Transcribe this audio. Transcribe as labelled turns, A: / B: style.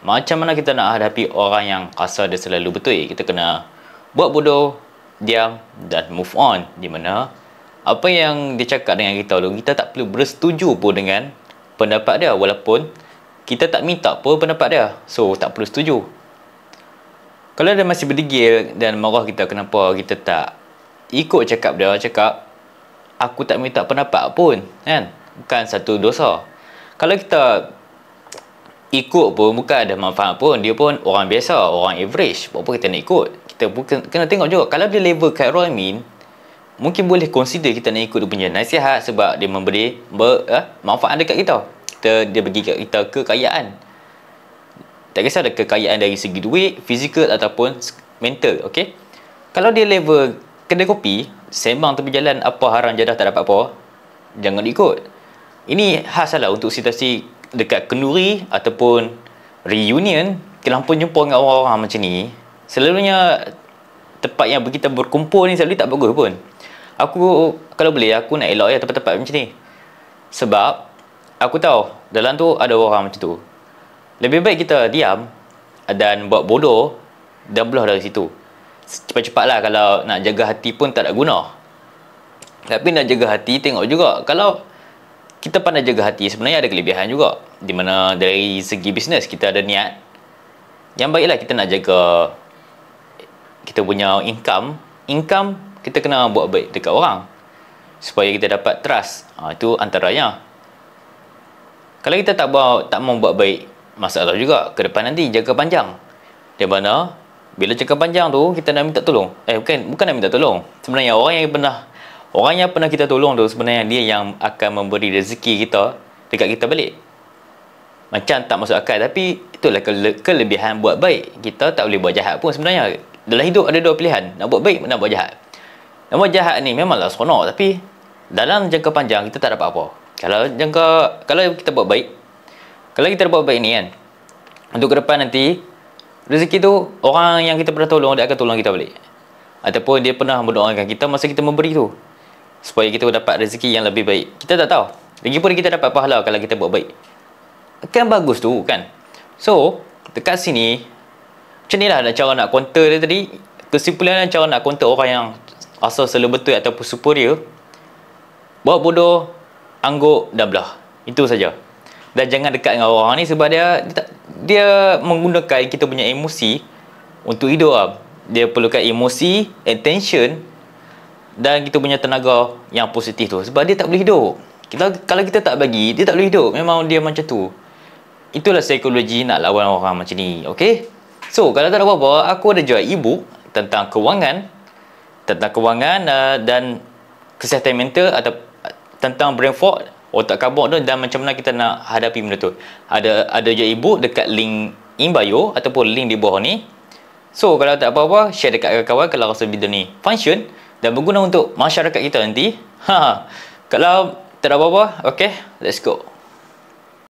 A: Macam mana kita nak hadapi orang yang rasa dia selalu betul? Kita kena buat bodoh, diam dan move on. Di mana apa yang dia cakap dengan kita tu, kita tak perlu bersetuju pun dengan pendapat dia, walaupun kita tak minta pun pendapat dia. So tak perlu setuju. Kalau dia masih berdegil dan marah kita, kenapa kita tak ikut cakap dia, cakap aku tak minta pendapat pun, kan? Bukan satu dosa. Kalau kita ikut pun bukan ada manfaat pun, dia pun orang biasa, orang average, buat apa kita nak ikut? Kita pun kena tengok juga, kalau dia level kat Roy Min, mungkin boleh consider kita nak ikut dia punya nasihat, sebab dia memberi manfaat dekat kita. Dia bagi kat kita kekayaan. Tak kisah ada kekayaan dari segi duit, fizikal ataupun mental, okey? Kalau dia level kedai kopi, sembang tepi jalan, apa haram jadah tak dapat apa, jangan ikut. Ini khas lah untuk situasi dekat kenduri ataupun reunion. Kalau jumpa dengan orang-orang macam ni, selalunya tempat yang kita berkumpul ni selalu tak bagus pun. Aku kalau boleh, aku nak elak tempat-tempat macam ni, sebab aku tahu dalam tu ada orang macam tu. Lebih baik kita diam dan buat bodoh dan belah dari situ. Cepat-cepatlah. Kalau nak jaga hati pun tak ada guna. Tapi nak jaga hati, tengok juga. Kalau kita pandai jaga hati, sebenarnya ada kelebihan juga. Di mana dari segi bisnes kita ada niat yang baiklah, kita nak jaga kita punya income. Kita kena buat baik dekat orang supaya kita dapat trust. Itu antaranya. Kalau kita tak mau buat baik, masalah juga ke depan nanti, jangka panjang. Di mana bila jangka panjang tu kita nak minta tolong, bukan nak minta tolong, sebenarnya orang yang pernah kita tolong tu, sebenarnya dia yang akan memberi rezeki kita dekat kita balik. Macam tak masuk akal, tapi itulah kelebihan buat baik. Kita tak boleh buat jahat pun sebenarnya. Dalam hidup ada dua pilihan, nak buat baik, nak buat jahat. Nak buat jahat ni memanglah seronok, tapi dalam jangka panjang kita tak dapat apa. Kalau kita buat baik, kalau kita buat baik ni kan, untuk ke depan nanti, rezeki tu orang yang kita pernah tolong, dia akan tolong kita balik. Ataupun dia pernah mendoakan kita masa kita memberi tu, supaya kita dapat rezeki yang lebih baik. Kita tak tahu, lagipun kita dapat pahala kalau kita buat baik. Kan bagus tu kan. So dekat sini, macam ni lah cara nak counter dia tadi. Kesimpulan cara nak counter orang yang asal selalu betul ataupun superior, buat bodoh, angguk dan belah. Itu saja. Dan jangan dekat dengan orang ni, sebab dia menggunakan kita punya emosi untuk hidup. Dia perlukan emosi, attention dan kita punya tenaga yang positif tu, sebab dia tak boleh hidup. Kalau kita tak bagi, dia tak boleh hidup. Memang dia macam tu. Itulah psikologi nak lawan orang macam ni. Okay? So kalau tak ada apa-apa, aku ada jual ebook tentang kewangan dan kesihatan mental, atau tentang brain fog, otak kabur tu, dan macam mana kita nak hadapi benda tu. Ada je ebook dekat link in bio ataupun link di bawah ni. So kalau tak apa-apa, share dekat kawan-kawan kalau rasa video ni function dan berguna untuk masyarakat kita nanti. Kalau tak ada apa-apa, okay, let's go.